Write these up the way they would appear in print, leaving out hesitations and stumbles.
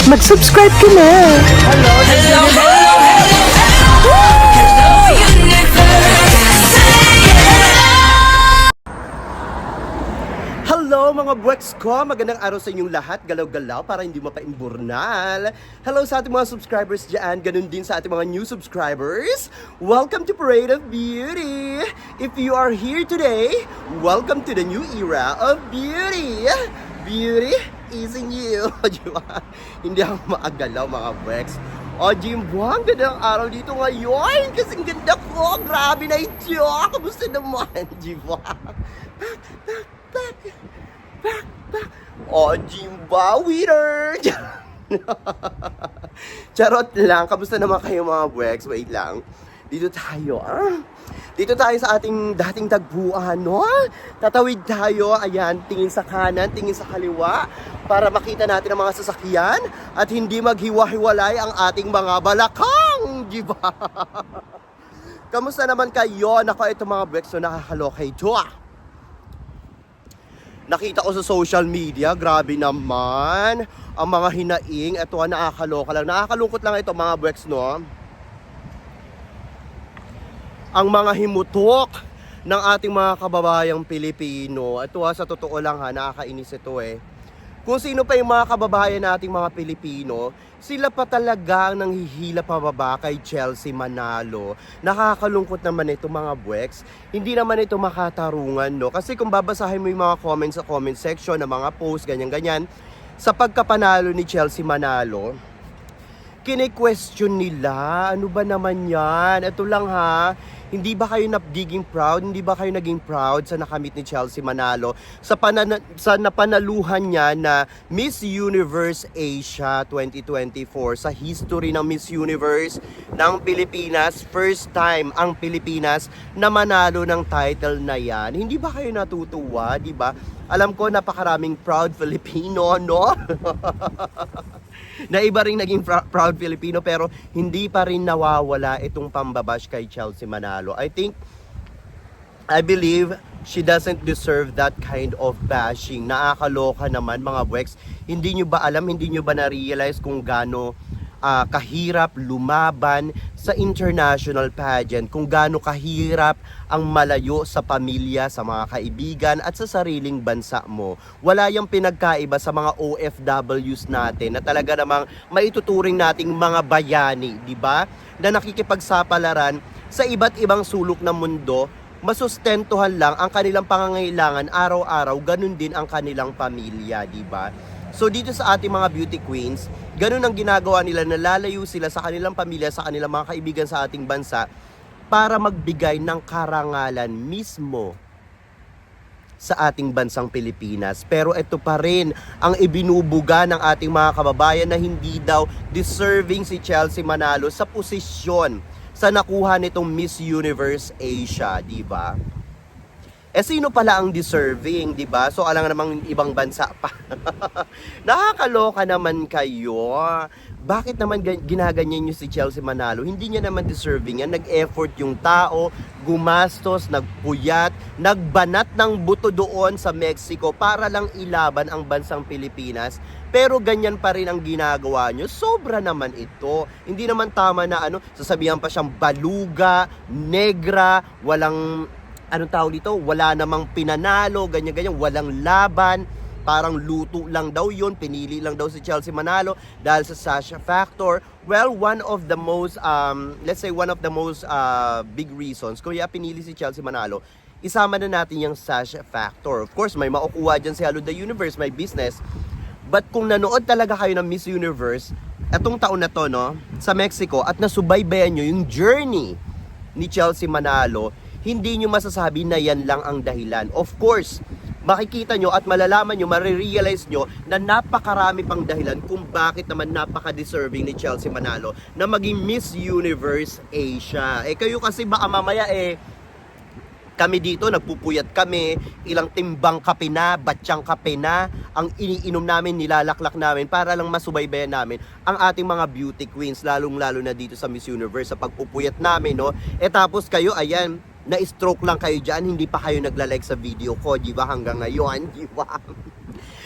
mag-subscribe ka na. Hello, hello, hello, hello, universe. Hello mga buweks ko! Magandang araw sa inyong lahat. Galaw-galaw para hindi mapaimburnal. Hello sa ating mga subscribers dyan. Ganun din sa ating mga new subscribers. Welcome to Parade of Beauty! If you are here today, welcome to the new era of beauty! Beauty is in you! Hindi ako maagalaw mga buweks. O Jimbo, ang ganda ng araw dito ngayon. Kasing ganda ko. Grabe na ito. Kamusta naman, Jimbo? O Jimba, winner! Charot lang. Kamusta naman kayo mga buweks? Wait lang. Dito tayo, Dito tayo sa ating dating tagpuan, no? Tatawid tayo, ayan, tingin sa kanan, tingin sa kaliwa, para makita natin ang mga sasakyan at hindi maghiwa-hiwalay ang ating mga balakang, di ba? Kamusta naman kayo? Naku, ito mga buweks, so nakakaloka ito, Nakita ko sa social media, grabe naman. Ang mga hinaing, ito nakakaloka lang. Nakakalungkot lang ito mga buweks, no? Ang mga himutok ng ating mga kababayang Pilipino. Ito sa totoo lang nakakainis ito Kung sino pa yung mga kababayan nating mga Pilipino, sila pa talaga ang nanghihila pababa kay Chelsea Manalo. Nakakalungkot naman ito mga buweks. Hindi naman ito makatarungan, no? Kasi kung babasahin mo yung mga comments sa comment section, na mga post, ganyan-ganyan, sa pagkapanalo ni Chelsea Manalo, kine-question nila, ano ba naman yan? Ito lang hindi ba kayo nagiging proud? Hindi ba kayo naging proud sa nakamit ni Chelsea Manalo sa napanaluhan niya na Miss Universe Asia 2024 sa history ng Miss Universe ng Pilipinas? First time ang Pilipinas na manalo ng title na yan. Hindi ba kayo natutuwa, di ba? Alam ko napakaraming proud Filipino, no? Na iba rin naging proud Filipino pero hindi pa rin nawawala itong pambabash kay Chelsea Manalo. I believe she doesn't deserve that kind of bashing. Nakakaloka naman mga buweks. Hindi nyo ba alam, hindi nyo ba na-realize kung gaano kahirap lumaban sa international pageant, kung gaano kahirap ang malayo sa pamilya, sa mga kaibigan at sa sariling bansa mo. Wala yung pinagkaiba sa mga OFWs natin na talaga namang maituturing nating mga bayani, di ba? Na nakikipagsapalaran sa iba't ibang sulok ng mundo, masustentuhan lang ang kanilang pangangailangan araw-araw, ganun din ang kanilang pamilya, di ba? So dito sa ating mga beauty queens, ganun ang ginagawa nila, nalalayo sila sa kanilang pamilya, sa kanilang mga kaibigan sa ating bansa para magbigay ng karangalan mismo sa ating bansang Pilipinas. Pero ito pa rin ang ibinubuga ng ating mga kababayan na hindi daw deserving si Chelsea Manalo sa posisyon sa nakuha nitong Miss Universe Asia, di ba? Sino pala ang deserving, di ba? So, alam nga namang ibang bansa pa. Nakakaloka naman kayo. Bakit naman ginaganyan nyo si Chelsea Manalo? Hindi niya naman deserving yan. Nag-effort yung tao, gumastos, nagpuyat, nagbanat ng buto doon sa Mexico para lang ilaban ang bansang Pilipinas. Pero ganyan pa rin ang ginagawa nyo. Sobra naman ito. Hindi naman tama na sasabihan pa siyang baluga, negra, walang wala namang pinanalo, ganyan-ganyan, walang laban, parang luto lang daw yun, pinili lang daw si Chelsea Manalo dahil sa Sasha factor. Well, one of the most, big reasons kaya pinili si Chelsea Manalo, isama na natin yung Sasha factor. Of course, may makukuha dyan si Hello the Universe, may business. But kung nanood talaga kayo ng Miss Universe, etong taon na to, no, sa Mexico, at nasubaybayan nyo yung journey ni Chelsea Manalo, hindi nyo masasabi na yan lang ang dahilan. Of course, makikita nyo at malalaman nyo, marirealize nyo na napakarami pang dahilan kung bakit naman napaka-deserving ni Chelsea Manalo na maging Miss Universe Asia. Kayo kasi baka mamaya kami dito, nagpupuyat kami, ilang timbang kape na, batsyang kape na, ang iniinom namin, nilalaklak namin para lang masubaybayan namin ang ating mga beauty queens, lalong-lalo na dito sa Miss Universe, sa pagpupuyat namin, no? Tapos kayo, ayan, na-stroke lang kayo dyan, hindi pa kayo nagla-like sa video ko, di ba? Hanggang ngayon, di ba?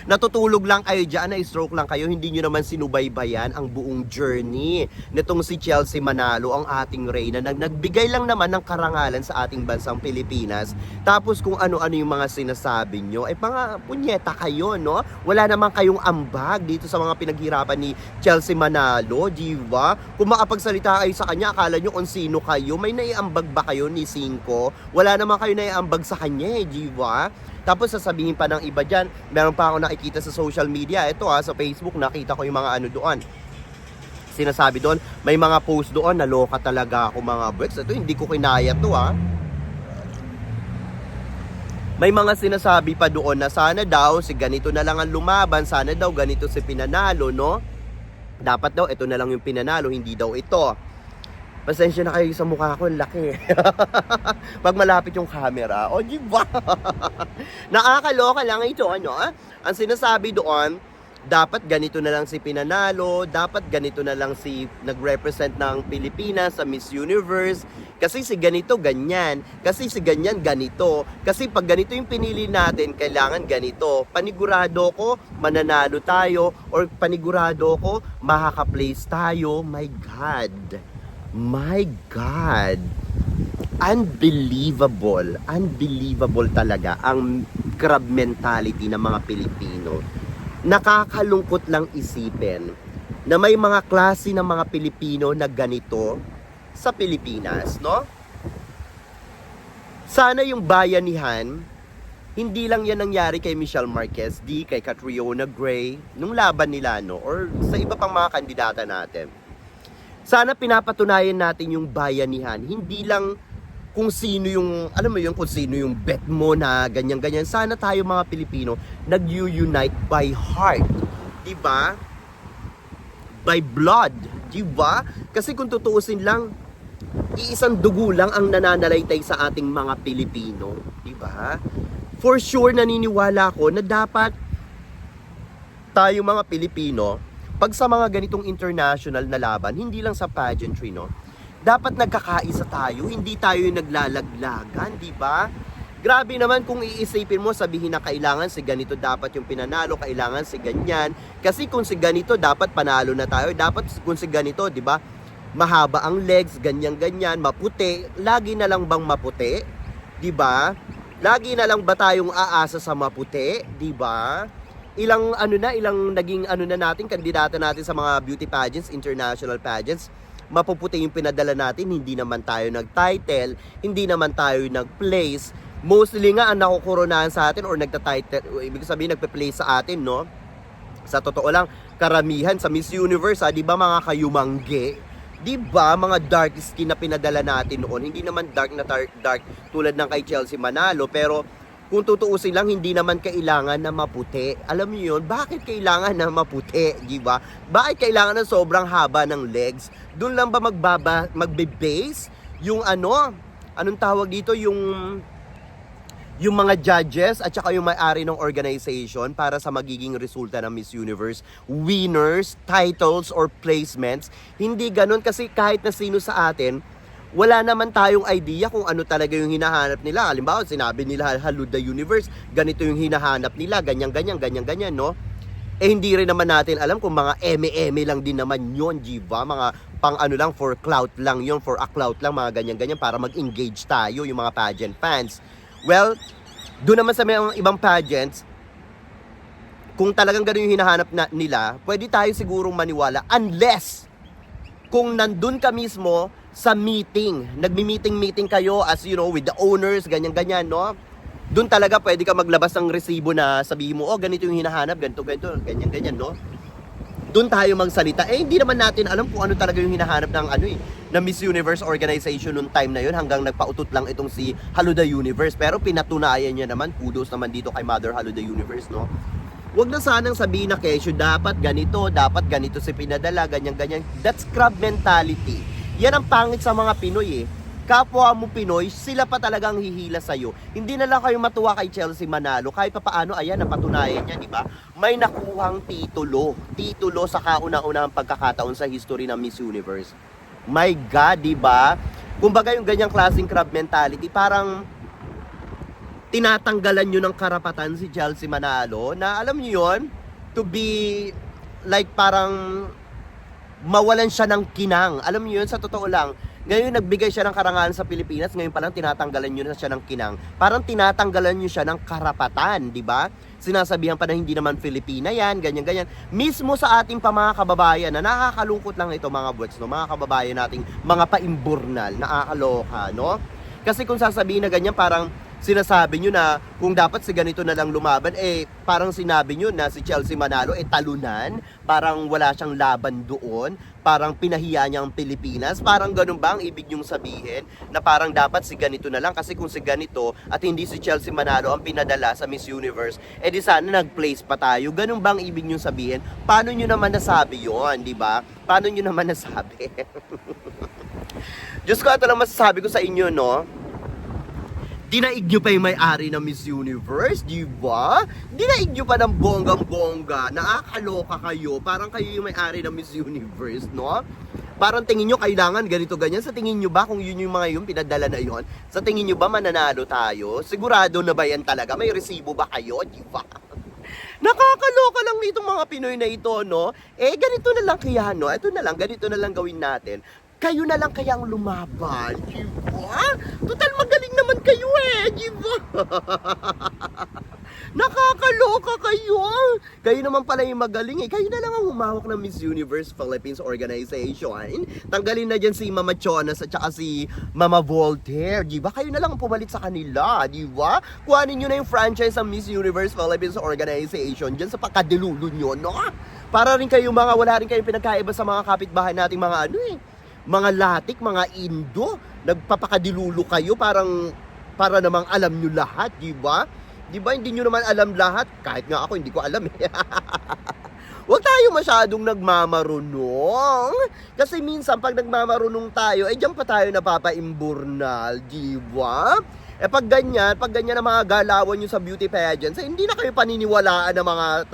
natutulog lang kayo dyan, na-stroke lang kayo, hindi nyo naman sinubaybayan ang buong journey nitong si Chelsea Manalo, ang ating reyna, nagbigay lang naman ng karangalan sa ating bansang Pilipinas. Tapos kung ano-ano yung mga sinasabi nyo, mga punyeta kayo, no? Wala naman kayong ambag dito sa mga pinaghirapan ni Chelsea Manalo, diba? Kung makapagsalita kayo sa kanya, akala nyo kung sino kayo, may naiambag ba kayo ni Cinco? Wala naman kayo naiambag sa kanya, diba? Tapos sasabihin pa ng iba dyan, meron pa ako nakikita sa social media, ito sa Facebook, nakita ko yung mga doon. Sinasabi doon, may mga post doon, naloka talaga ako mga bricks. Ito, hindi ko kinaya to May mga sinasabi pa doon na sana daw si ganito na lang ang lumaban, sana daw ganito si pinanalo, no? Dapat daw ito na lang yung pinanalo, hindi daw ito. Pasensya na kayo sa mukha ko, laki. Pag malapit yung camera, di ba? Nakakaloka lang ito, Ang sinasabi doon, dapat ganito na lang si pinanalo, dapat ganito na lang si nag-represent ng Pilipinas sa Miss Universe, kasi si ganito ganyan, kasi si ganyan ganito, kasi pag ganito yung pinili natin, kailangan ganito. Panigurado ko, mananalo tayo, or panigurado ko, makaka-place tayo. My God! My God! Unbelievable! Unbelievable talaga ang crab mentality ng mga Pilipino. Nakakalungkot lang isipin na may mga klase ng mga Pilipino na ganito sa Pilipinas, no? Sana yung bayanihan, hindi lang yan nangyari kay Michelle Marquez, di kay Catriona Gray, nung laban nila, no? Or sa iba pang mga kandidata natin. Sana pinapatunayan natin yung bayanihan, hindi lang kung sino yung, alam mo yun, kung sino yung bet mo na ganyan-ganyan. Sana tayo mga Pilipino nag-unite by heart, diba? By blood, diba? Kasi kung tutuusin lang, iisang dugo lang ang nananalaytay sa ating mga Pilipino, diba? For sure, naniniwala ko na dapat tayo mga Pilipino, pag sa mga ganitong international na laban, hindi lang sa pageantry, no? Dapat nagkakaisa tayo, hindi tayo yung naglalaglagan, di ba? Grabe naman kung iisipin mo, sabihin na kailangan si ganito dapat yung pinanalo, kailangan si ganyan. Kasi kung si ganito, dapat panalo na tayo. Dapat kung si ganito, di ba? Mahaba ang legs, ganyan-ganyan, maputi. Lagi na lang bang maputi? Di ba? Lagi na lang ba tayong aasa sa maputi? Di ba? Ilang naging natin, kandidata natin sa mga beauty pageants, international pageants, mapuputi yung pinadala natin, hindi naman tayo nag-title, hindi naman tayo nag-place. Mostly nga ang nakukoronahan sa atin or nagta-title, ibig sabihin nagpe-place sa atin, no? Sa totoo lang, karamihan sa Miss Universe, di ba mga kayumangge? Di ba mga dark skin na pinadala natin noon? Hindi naman dark na dark tulad ng kay Chelsea Manalo, pero kung tutuusin lang, hindi naman kailangan na maputi. Alam niyo yun, bakit kailangan na maputi, di ba? Bakit kailangan na sobrang haba ng legs? Doon lang ba magbe-base yung anong tawag dito, yung mga judges at saka yung may-ari ng organization para sa magiging resulta ng Miss Universe, winners, titles, or placements? Hindi ganun, kasi kahit na sino sa atin, wala naman tayong idea kung ano talaga yung hinahanap nila. Halimbawa, sinabi nila Hello the Universe, ganito yung hinahanap nila, ganyan, no? Hindi rin naman natin alam kung mga eme lang din naman yun, diba? Mga pang lang, for clout lang yun, for a clout lang, mga ganyan para mag-engage tayo, yung mga pageant fans. Well, doon naman sa mga ibang pageants, kung talagang ganun yung hinahanap nila, pwede tayo sigurong maniwala, unless kung nandun ka mismo sa meeting, nagmi-meeting kayo as with the owners, ganyan, no? Doon talaga pwede ka maglabas ng resibo na sabihin mo, ganito yung hinahanap, ganito, ganyan, no? Doon tayo magsalita. Hindi naman natin alam kung ano talaga yung hinahanap ng na Miss Universe organization noong time na yun, hanggang nagpautot lang itong si Hello the Universe. Pero pinatunayan niya naman, kudos naman dito kay Mother Hello the Universe, no? Huwag na sanang sabihin na kesyo, dapat ganito si pinadala, ganyan. That's crab mentality. Yan ang pangit sa mga Pinoy, Kapwa mo Pinoy, sila pa talagang hihila sa'yo. Hindi na lang kayo matuwa kay Chelsea Manalo. Kahit pa paano, ayan, napatunayan niya, di ba? May nakuhang titulo sa kauna-unahang pagkakataon sa history ng Miss Universe. My God, di ba? Kumbaga yung ganyang klaseng crab mentality, parang tinatanggalan nyo ng karapatan si Chelsea Manalo na alam nyo yon, to be like parang mawalan siya ng kinang. Alam niyo yun, sa totoo lang, ngayon nagbigay siya ng karangalan sa Pilipinas, ngayon palang tinatanggalan niyo na siya ng kinang. Parang tinatanggalan niyo siya ng karapatan, di ba? Sinasabihan pa na hindi naman Filipina yan, ganyan-ganyan. Mismo sa ating pa mga kababayan, na nakakalungkot lang ito mga buwets, no? Mga kababayan nating mga paimburnal, nakakaloka, no? Kasi kung sasabihin na ganyan, parang sinasabi nyo na kung dapat si ganito na lang lumaban, parang sinabi nyo na si Chelsea Manalo talunan, parang wala siyang laban doon, parang pinahiya niya ang Pilipinas, parang ganun ba ang ibig nyong sabihin? Na parang dapat si ganito na lang, kasi kung si ganito at hindi si Chelsea Manalo ang pinadala sa Miss Universe, di sana nag-place pa tayo. Ganun ba ang ibig nyong sabihin? Paano nyo naman nasabi yon, di ba? Paano nyo naman nasabi? Diyos ko, ito lang masasabi ko sa inyo, no? Dinaig nyo pa yung may-ari ng Miss Universe, di ba? Dinaig nyo pa ng bonggang-bongga. Nakakaloka kayo. Parang kayo yung may-ari ng Miss Universe, no? Parang tingin nyo kailangan ganito ganyan. Sa tingin nyo ba kung yun yung mga yung pinadala na yon? Sa tingin nyo ba mananalo tayo? Sigurado na ba yan talaga? May resibo ba kayo, di ba? Nakakaloka lang nitong mga Pinoy na ito, no? Ganito na lang kaya, no? Ito na lang, ganito na lang gawin natin. Kayo na lang kayang lumaban, di ba? Total magaling naman kayo di ba? Nakakaloka kayo. Kayo naman pala yung magaling Kayo na lang ang humawak ng Miss Universe Philippines Organization. Tanggalin na dyan si Mama Chonas at saka si Mama Voltaire, di ba? Kayo na lang ang pumalit sa kanila, di ba? Kuhanin nyo na yung franchise ng Miss Universe Philippines Organization dyan sa pakadilulo nyo, no? Para rin kayo wala rin kayong pinagkaiba sa mga kapitbahay nating mga mga Latik, mga Indo, nagpapakadilulo kayo para namang alam nyo lahat, di ba? Di ba hindi nyo naman alam lahat? Kahit nga ako, hindi ko alam Huwag tayo masyadong nagmamarunong. Kasi minsan, pag nagmamarunong tayo, diyan pa tayo napapaimburnal, di ba? Pag ganyan ang mga galawan nyo sa beauty pageants, hindi na kayo paniniwalaan ng mga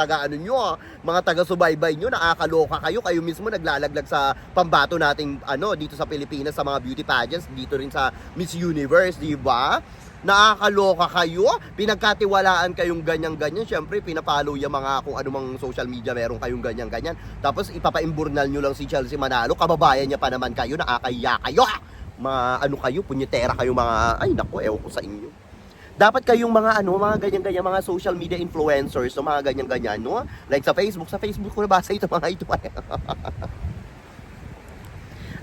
mga taga-subaybay nyo, nakakaloka kayo mismo naglalaglag sa pambato nating dito sa Pilipinas sa mga beauty pageants, dito rin sa Miss Universe, di ba? Nakakaloka kayo, pinagkatiwalaan kayong ganyan-ganyan, syempre pinapalo yung mga kung anumang social media meron kayong ganyan-ganyan, tapos ipapaimburnal nyo lang si Chelsea Manalo, kababayan niya pa naman kayo, nakakahiya kayo! Kayo, punyetera kayo mga, ewan ko sa inyo. Dapat kayong mga ganyan-ganyan, mga social media influencers, mga ganyan-ganyan, no? Like sa Facebook ko nabasa ito, mga ito.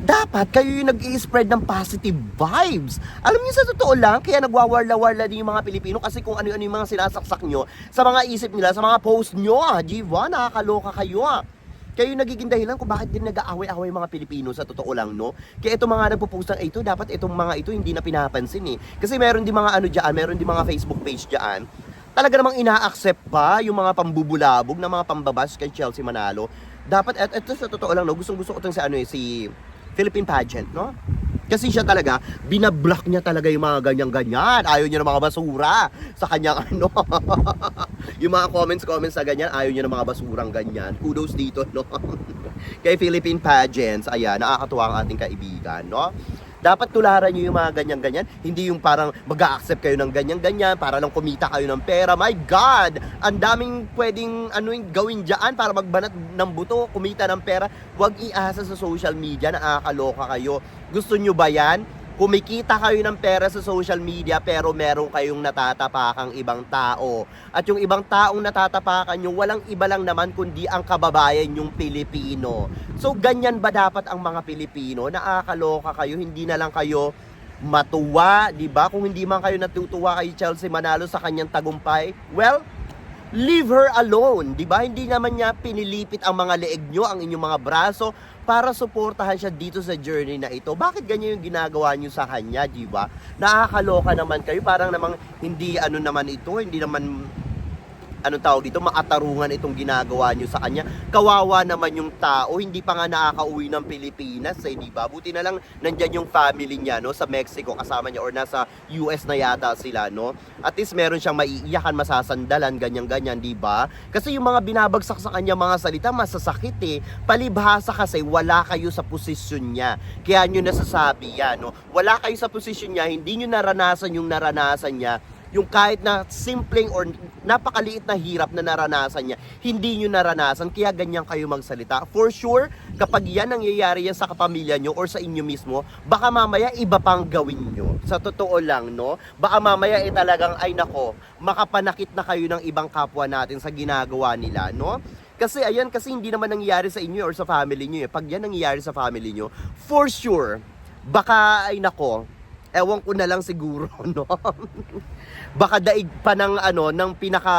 Dapat kayo yung nag-i-spread ng positive vibes. Alam niyo, sa totoo lang, kaya nagwawarla-warla din yung mga Pilipino kasi kung ano-ano yung mga sinasaksak nyo sa mga isip nila, sa mga post nyo, diba? Nakakaloka kayo, Kayo nagiging dahilan kung bakit din nag-aaway-aaway mga Pilipino, sa totoo lang, no? Kaya itong mga nagpo-post ng ito, dapat itong mga ito hindi na pinapansin Kasi meron din mga meron din mga Facebook page diyan. Talaga namang ina-accept pa yung mga pambubulabog na mga pambabash kay Chelsea Manalo. Dapat, ito sa totoo lang, no? Gustong-gusto ko itong si Philippine pageant, no? Kasi siya talaga, binablock niya talaga yung mga ganyan-ganyan. Ayaw niya ng mga basura sa kanyang yung mga comments na ganyan, ayaw niya ng mga basurang ganyan. Kudos dito, no? Kay Philippine pageants, ayan, nakakatuwa ang ating kaibigan, no? Dapat tularan nyo yung mga ganyan-ganyan. Hindi yung parang mag-a-accept kayo ng ganyan-ganyan para lang kumita kayo ng pera. My God! Ang daming pwedeng gawin dyan para magbanat ng buto, kumita ng pera. Huwag iasa sa social media, nakakaloka kayo. Gusto nyo ba yan? Kumikita kayo ng pera sa social media pero meron kayong natatapakang ibang tao. At yung ibang taong natatapakan nyo, walang iba lang naman kundi ang kababayan yung Pilipino. So ganyan ba dapat ang mga Pilipino? Nakakaloka kayo, hindi na lang kayo matuwa, di ba? Kung hindi man kayo natutuwa kay Chelsea Manalo sa kanyang tagumpay, well, leave her alone, di ba? Hindi naman niya pinilipit ang mga leeg nyo, ang inyong mga braso, para suportahan siya dito sa journey na ito. Bakit ganyan yung ginagawa nyo sa kanya, di ba? Nakakaloka naman kayo, parang namang hindi naman ito, hindi naman tawag dito, maatarungan itong ginagawa nyo sa kanya. Kawawa naman yung tao, hindi pa nga nakakauwi ng Pilipinas, di ba? Buti na lang nandyan yung family niya, no, sa Mexico, kasama niya, or nasa US na yata sila, no? At least meron siyang maiiyakan, masasandalan, ganyan-ganyan, di ba? Kasi yung mga binabagsak sa kanya mga salita, masasakit Palibhasa kasi wala kayo sa posisyon niya. Kaya nyo nasasabi yan, no? Wala kayo sa posisyon niya, hindi nyo naranasan yung naranasan niya. yung kahit na simpleng or napakaliit na hirap na naranasan niya, hindi nyo naranasan, kaya ganyan kayo magsalita. For sure, kapag yan nangyayari yan sa kapamilya nyo or sa inyo mismo, baka mamaya iba pang gawin nyo. Sa totoo lang, no? Baka mamaya talagang, ay nako, makapanakit na kayo ng ibang kapwa natin sa ginagawa nila, no? Kasi ayan, kasi hindi naman nangyayari sa inyo or sa family nyo eh. Pag yan nangyayari sa family nyo, for sure, baka, ay nako, ewan ko na lang siguro, no? Baka daig pa ng ng pinaka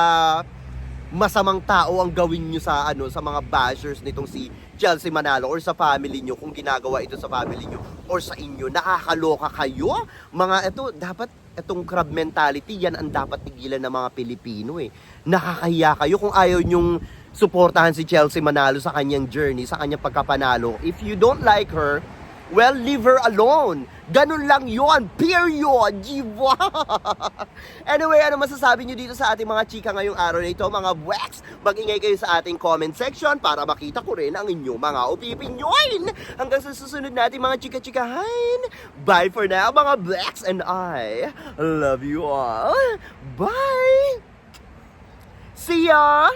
masamang tao ang gawin nyo sa sa mga bashers nitong si Chelsea Manalo or sa family nyo, kung ginagawa ito sa family nyo or sa inyo. Nakakaloka kayo. Mga dapat itong crab mentality, yan ang dapat tigilan ng mga Pilipino eh. Nakakahiya kayo kung ayaw nyong suportahan si Chelsea Manalo sa kanyang journey, sa kanyang pagkapanalo. If you don't like her, well, leave her alone. Ganun lang yon, period, diba? Anyway, ano masasabi nyo dito sa ating mga chika ngayong araw na ito, mga Bwex? Mag-ingay kayo sa ating comment section para makita ko rin ang inyong mga opinion. Hanggang sa susunod natin mga chika-chikahan. Bye for now, mga Bwex, and I love you all. Bye! See ya!